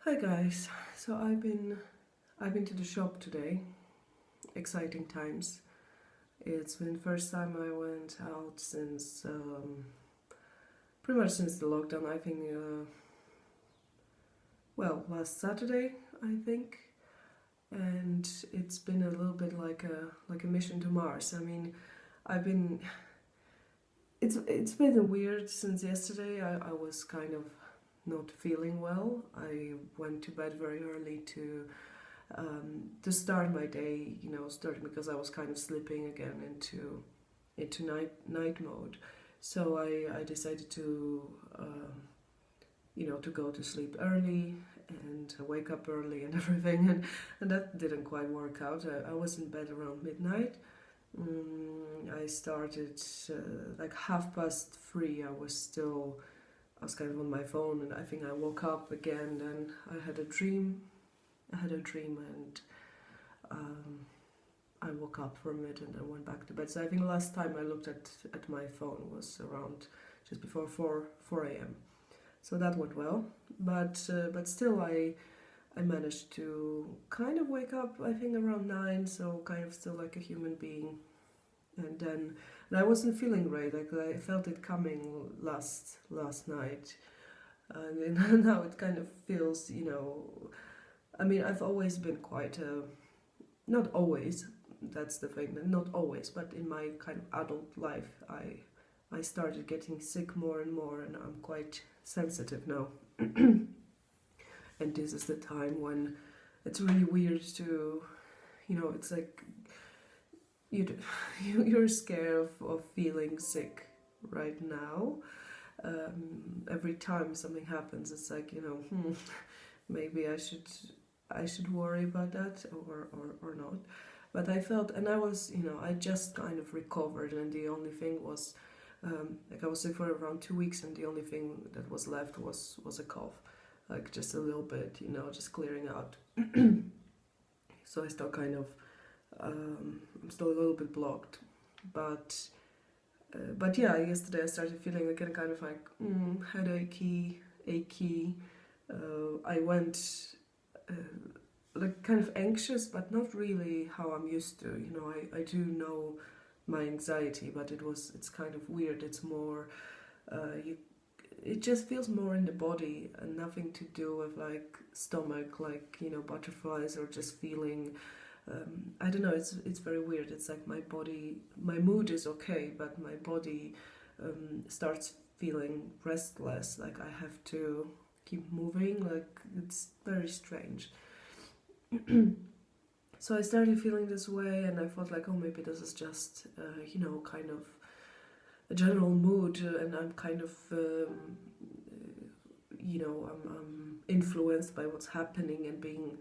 Hi guys. So I've been to the shop today. Exciting times. It's been first time I went out since pretty much since the lockdown. I think last Saturday I think, and it's been a little bit like a mission to Mars. I mean, I've been it's been weird since yesterday. I was kind of not feeling well. I went to bed very early to start my day, starting because I was kind of slipping again into night mode. So I decided to go to sleep early and wake up early and everything, and that didn't quite work out. I was in bed around midnight. I started like 3:30. I was kind of on my phone, and I think I woke up again. Then I had a dream. And I woke up from it and I went back to bed. So I think last time I looked at my phone was around just before 4 a.m. So that went well, but still I managed to kind of wake up. I think around 9, so kind of still like a human being. And I wasn't feeling great. Like I felt it coming last night, and then now it kind of feels, I mean, I've always been quite not always. That's the thing. Not always, but in my kind of adult life, I started getting sick more and more, and I'm quite sensitive now. And this is the time when it's really weird to, it's like you're scared of feeling sick right now. Every time something happens, it's like, maybe I should worry about that or not. But I felt, and I was, I just kind of recovered, and the only thing was, like I was sick for around 2 weeks, and the only thing that was left was a cough, like just a little bit, just clearing out. So I still kind of, I'm still a little bit blocked, but yeah, yesterday I started feeling again kind of like headachy, achy. I went like kind of anxious, but not really how I'm used to. I do know my anxiety, but it's kind of weird. It's more, it just feels more in the body and nothing to do with like stomach, like butterflies or just feeling. I don't know. It's very weird. It's like my body, my mood is okay, but my body starts feeling restless. Like I have to keep moving. Like it's very strange. So I started feeling this way, and I thought like, oh, maybe this is just, kind of a general mood, and I'm kind of, I'm influenced by what's happening, and being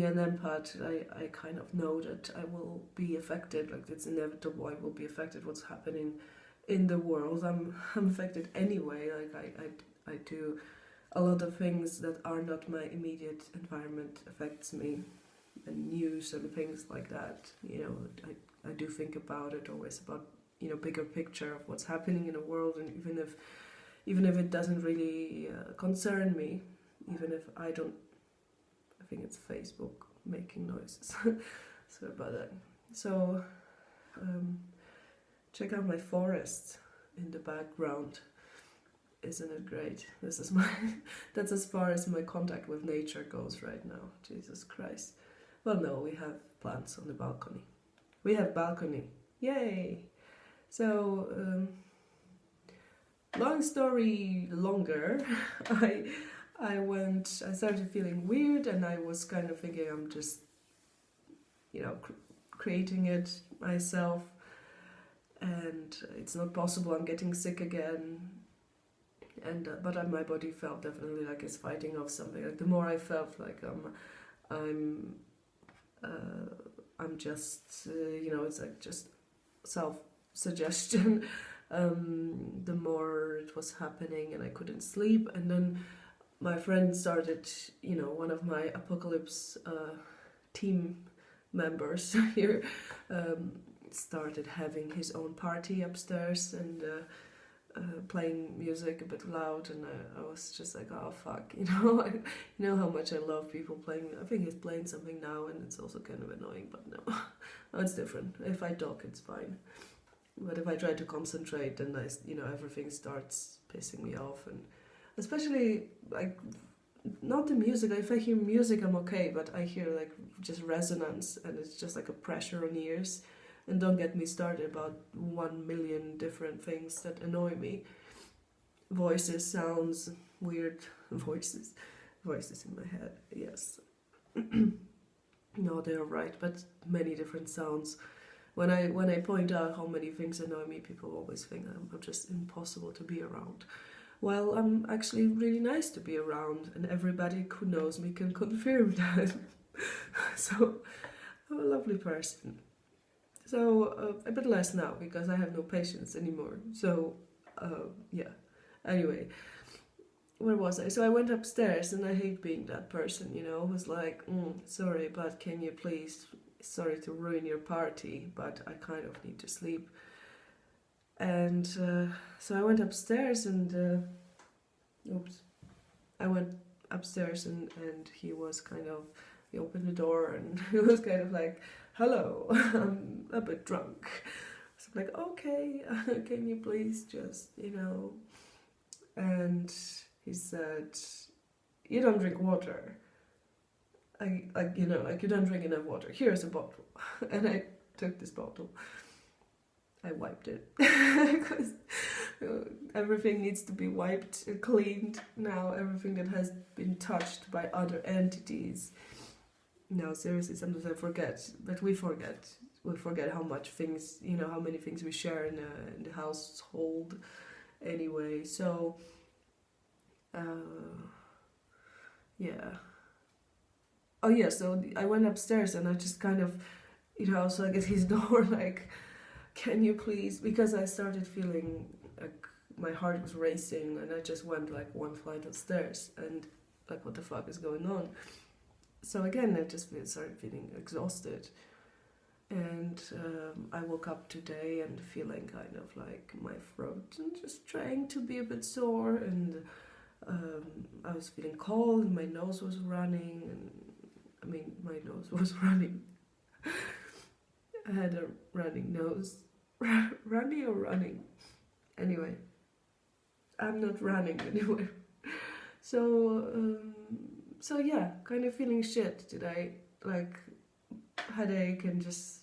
an empath, I kind of know that I will be affected. Like it's inevitable. I will be affected. What's happening in the world? I'm affected anyway. Like I do a lot of things that are not my immediate environment affects me, and news and things like that. I do think about it always, about bigger picture of what's happening in the world, and even if it doesn't really concern me, even if I don't. I think it's Facebook making noises. Sorry about that. So check out my forest in the background. Isn't it great? This is that's as far as my contact with nature goes right now. Jesus Christ. Well, no, we have plants on the balcony. We have balcony. Yay! So, long story longer, I started feeling weird, and I was kind of thinking I'm just, creating it myself, and it's not possible. I'm getting sick again. And but my body felt definitely like it's fighting off something. Like the more I felt like I'm just it's like just self-suggestion. The more it was happening, and I couldn't sleep. And then my friend started, one of my apocalypse team members here started having his own party upstairs, and playing music a bit loud, and I was just like, oh fuck, you know, you know how much I love people playing. I think he's playing something now, and it's also kind of annoying, but no, no, it's different. If I talk, it's fine. But if I try to concentrate, then you know, everything starts pissing me off, and especially like not the music. If I hear music, I'm okay, but I hear like just resonance, and it's just like a pressure on ears. And don't get me started about 1 million different things that annoy me. Voices, sounds, weird voices in my head. Yes, no, they're right, but many different sounds. When I point out how many things annoy me, people always think I'm just impossible to be around. Well, I'm actually really nice to be around, and everybody who knows me can confirm that. So, I'm a lovely person. So, a bit less now, because I have no patience anymore. So, yeah. Anyway, where was I? So I went upstairs, and I hate being that person, you know, who's like, sorry, but can you please, sorry to ruin your party, but I kind of need to sleep. And so I went upstairs, and I went upstairs, and he was kind of, he opened the door, and he was kind of like, hello, I'm a bit drunk. So I'm like, okay, can you please just, you know, and he said, you don't drink water. You know, like you don't drink enough water. Here's a bottle. And I took this bottle. I wiped it. Because everything needs to be wiped, cleaned now. Everything that has been touched by other entities. No, seriously, sometimes I forget. But we forget. We forget how much things, you know, how many things we share in the household. Anyway, so... yeah. Oh yeah, so I went upstairs, and I just kind of, you know, I was like at his door, like, can you please, because I started feeling like my heart was racing, and I just went like one flight of stairs, and like, what the fuck is going on? So again, I just started feeling exhausted, and I woke up today and feeling kind of like my throat and just trying to be a bit sore, and I was feeling cold, and my nose was running, and I mean, my nose was running. I had a running nose. Runny or running? Anyway, I'm not running anywhere. So yeah, kind of feeling shit today. Like, headache and just,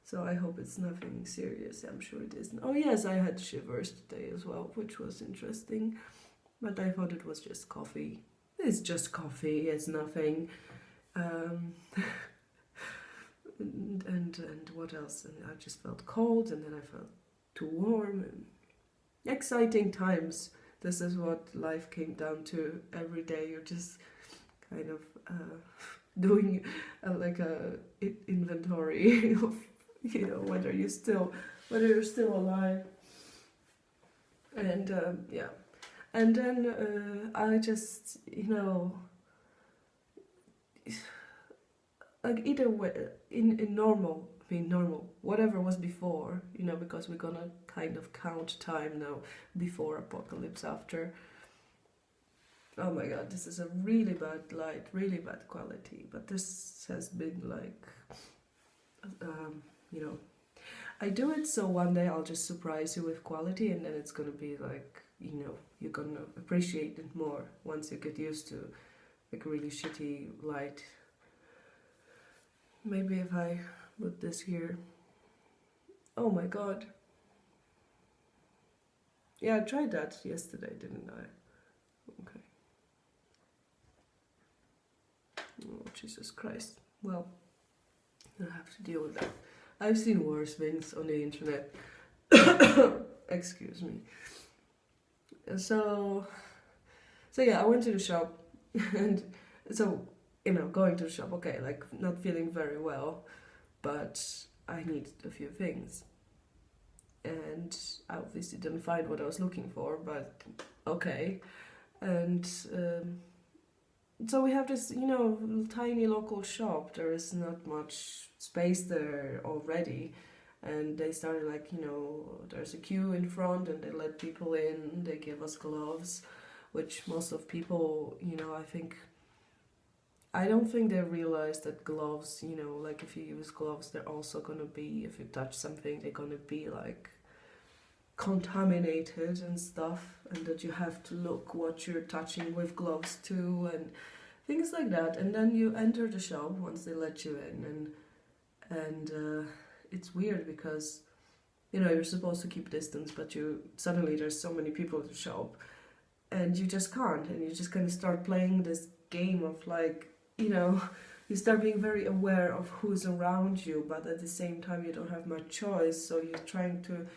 so I hope it's nothing serious. I'm sure it isn't. Oh yes, I had shivers today as well, which was interesting. But I thought it was just coffee. It's just coffee, it's nothing. And what else? And I just felt cold, and then I felt too warm. And exciting times. This is what life came down to. Every day you're just kind of doing like a inventory of, you know, whether you're still alive. And yeah. And then I just, you know, like either way, in normal, whatever was before, you know, because we're gonna kind of count time now, before apocalypse, after. Oh my god, this is a really bad light, really bad quality, but this has been like, you know, I do it so one day I'll just surprise you with quality, and then it's gonna be like, you know, you're gonna appreciate it more once you get used to like really shitty light. Maybe if I put this here. Oh my god. Yeah, I tried that yesterday, didn't I? Okay. Oh, Jesus Christ. Well, I'll have to deal with that. I've seen worse things on the internet. Excuse me. So yeah, I went to the shop, and so, you know, going to the shop, okay, like not feeling very well, but I needed a few things. And I obviously didn't find what I was looking for, but okay. And so we have this, you know, tiny local shop. There is not much space there already. and they started like, there's a queue in front and they let people in, they give us gloves, which most of people, I don't think they realize that gloves, like if you use gloves, they're also gonna be, if you touch something, they're gonna be like contaminated and stuff, and that you have to look what you're touching with gloves too, and things like that. And then you enter the shop once they let you in, and it's weird because you're supposed to keep distance, but suddenly there's so many people at the shop, and you just can't, and you just kind of start playing this game of like, you start being very aware of who's around you, but at the same time you don't have much choice, so you're trying to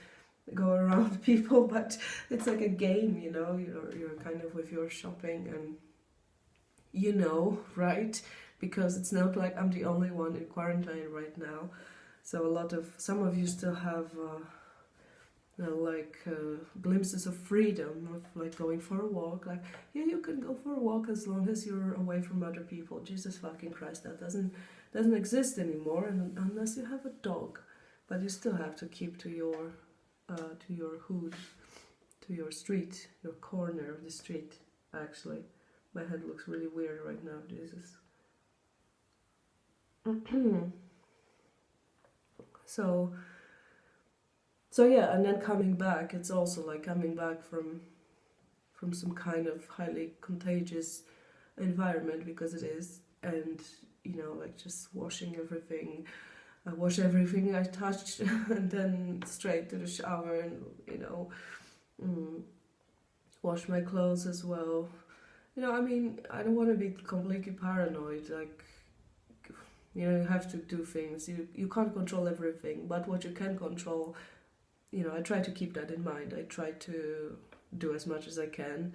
go around people, but it's like a game, you're kind of with your shopping, and right? Because it's not like I'm the only one in quarantine right now, so some of you still have glimpses of freedom, of like going for a walk. Like, yeah, you can go for a walk as long as you're away from other people. Jesus fucking Christ, that doesn't exist anymore, and unless you have a dog, but you still have to keep to your hood, to your street, your corner of the street. Actually, my head looks really weird right now. Jesus. So yeah, and then coming back, it's also like coming back from some kind of highly contagious environment, because it is, and like just washing everything. I wash everything I touch and then straight to the shower, and wash my clothes as well. I don't want to be completely paranoid, like, you have to do things. You can't control everything, but what you can control, I try to keep that in mind. I try to do as much as I can.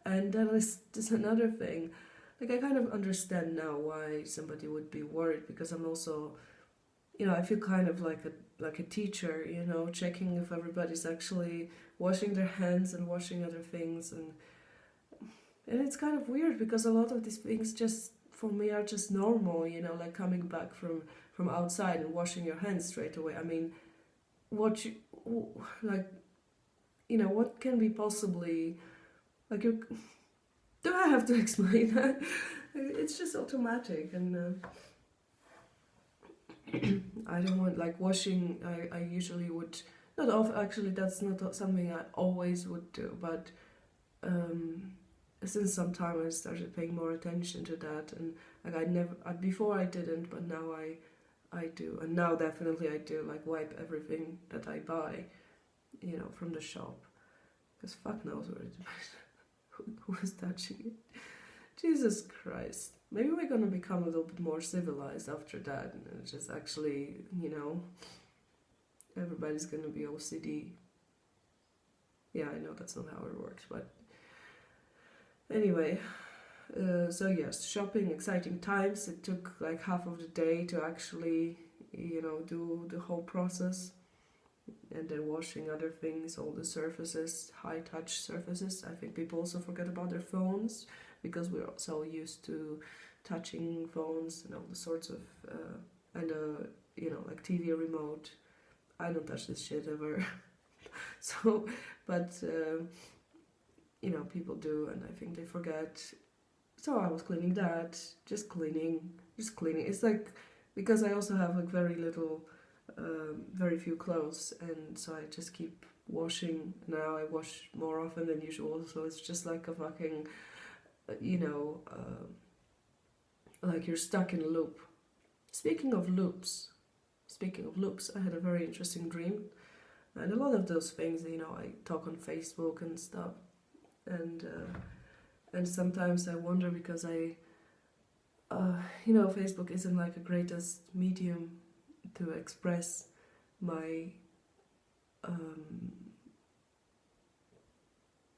And then there's another thing. Like, I kind of understand now why somebody would be worried, because I'm also, I feel kind of like a teacher, checking if everybody's actually washing their hands and washing other things. And it's kind of weird, because a lot of these things just, for me, are just normal, like coming back from outside and washing your hands straight away. I mean, what can be possibly, like, do I have to explain that? It's just automatic, and I don't want, like, washing, I usually would, not often, actually, that's not something I always would do, but since some time I started paying more attention to that, and like before I didn't, but now I do, and now definitely I do, like, wipe everything that I buy, from the shop, because fuck knows where it is, who is touching it. Jesus Christ. Maybe we're gonna become a little bit more civilized after that, and just actually, everybody's gonna be OCD. Yeah, I know that's not how it works, but anyway, so yes, shopping, exciting times. It took like half of the day to actually, do the whole process, and then washing other things, all the surfaces, high touch surfaces. I think people also forget about their phones, because we're so used to touching phones and all the sorts of, like TV remote. I don't touch this shit ever. So, but, people do, and I think they forget. So I was cleaning that, just cleaning. It's like, because I also have like very little, very few clothes, and so I just keep washing. Now I wash more often than usual, so it's just like a fucking, like you're stuck in a loop. Speaking of loops, I had a very interesting dream, and a lot of those things, I talk on Facebook and stuff, and sometimes I wonder, because Facebook isn't like the greatest medium to express my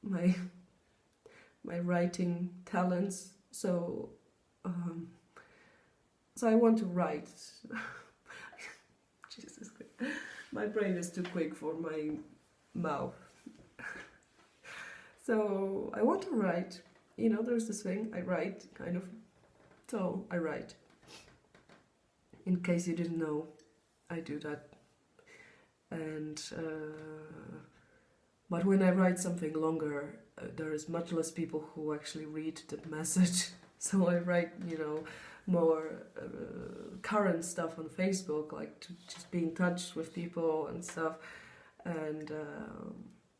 my writing talents, so I want to write. Jesus Christ. My brain is too quick for my mouth. So I want to write. There's this thing, I write, kind of. So I write. In case you didn't know, I do that. and but when I write something longer, there is much less people who actually read the message. So I write, more current stuff on Facebook, like to just be in touch with people and stuff, and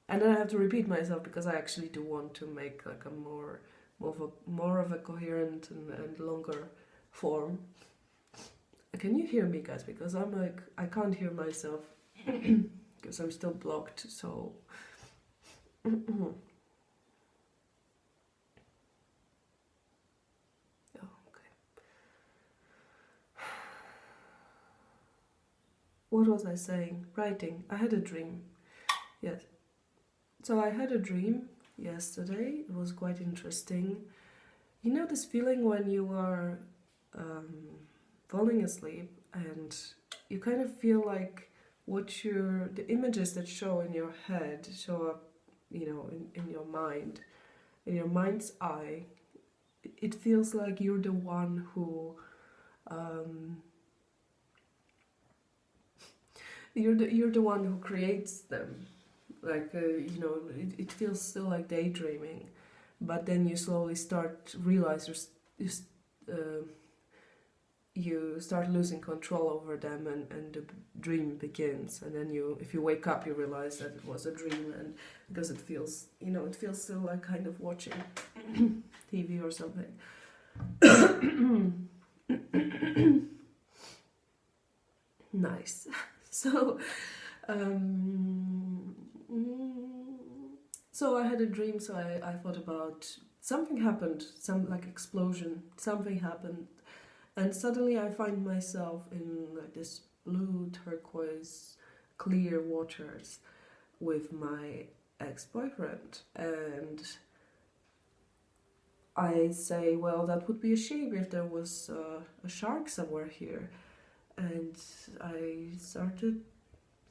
then I have to repeat myself because I actually do want to make like a more of a coherent and longer form. Can you hear me, guys? Because I'm like, I can't hear myself because I'm still blocked. So. Oh, okay. What was I saying? Writing. I had a dream. Yes. So I had a dream yesterday. It was quite interesting. You know this feeling when you are falling asleep and you kind of feel like the images that show in your head show up, in your mind, in your mind's eye. It feels like you're the one who you're the one who creates them. Like it feels still like daydreaming, but then you slowly start to realize you start losing control over them, and the dream begins. And then if you wake up, you realize that it was a dream, and because it feels still like kind of watching TV or something. Nice. So so I had a dream. So I thought about something happened, some like explosion, something happened. And suddenly I find myself in like this blue turquoise clear waters with my ex-boyfriend, and I say, well, that would be a shame if there was a shark somewhere here. And I started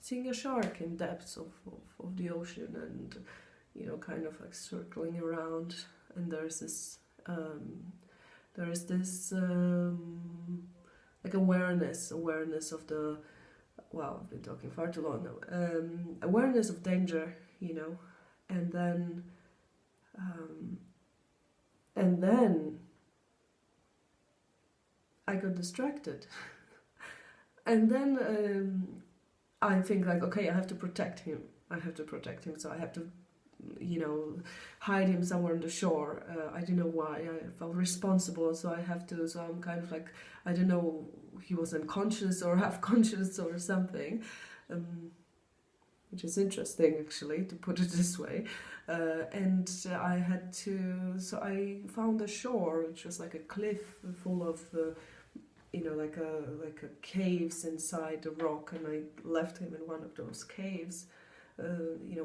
seeing a shark in depths of the ocean, and kind of like circling around, and there's this like awareness of the, wow, I've been talking far too long now, awareness of danger, and then I got distracted. And then I think like, okay, I have to protect him, so I have to hide him somewhere on the shore. I don't know why, I felt responsible, so I'm kind of like, I don't know, he was unconscious or half conscious or something, which is interesting actually, to put it this way. And I found a shore which was like a cliff full of like a caves inside the rock, and I left him in one of those caves,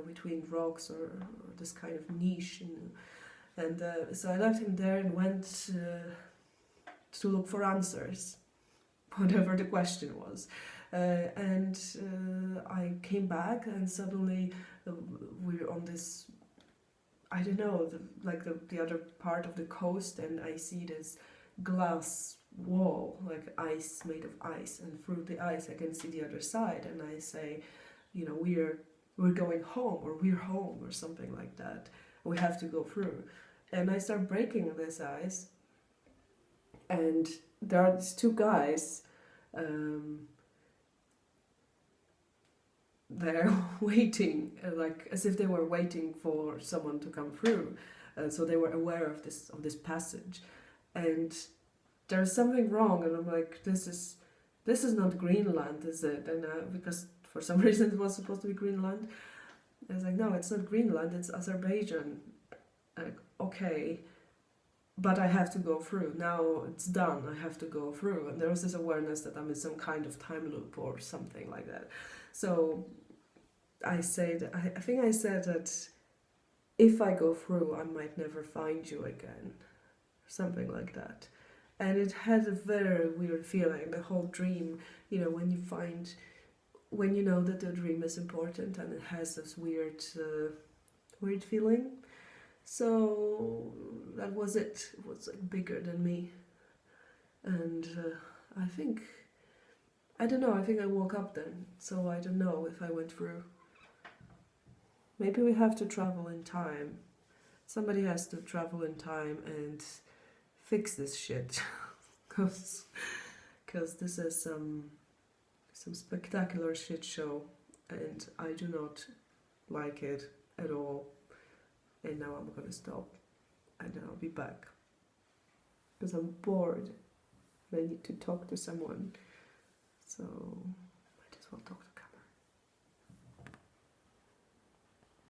between rocks, or this kind of niche, and so I left him there and went to look for answers, whatever the question was, and I came back, and suddenly we're on this, I don't know, the other part of the coast, and I see this glass wall, like ice, made of ice, and through the ice I can see the other side, and I say, we're going home, or we're home, or something like that. We have to go through. And I start breaking this ice, and there are these two guys there waiting, like as if they were waiting for someone to come through. So they were aware of this passage, and there's something wrong, and I'm like, this is not Greenland, is it? And because for some reason it was supposed to be Greenland. I was like, no, it's not Greenland, it's Azerbaijan. Like, okay, but I have to go through. Now it's done, I have to go through. And there was this awareness that I'm in some kind of time loop or something like that. So I said that if I go through, I might never find you again. Something like that. And it had a very weird feeling, the whole dream, when you know that the dream is important, and it has this weird feeling. So that was it. It was like bigger than me. And I think I don't know, I think I woke up then, so I don't know if I went through. Maybe we have to travel in time. Somebody has to travel in time and fix this shit. Because this is some spectacular shit show, and I do not like it at all. And now I'm gonna stop, and then I'll be back. Because I'm bored. I need to talk to someone. So, I just want to talk to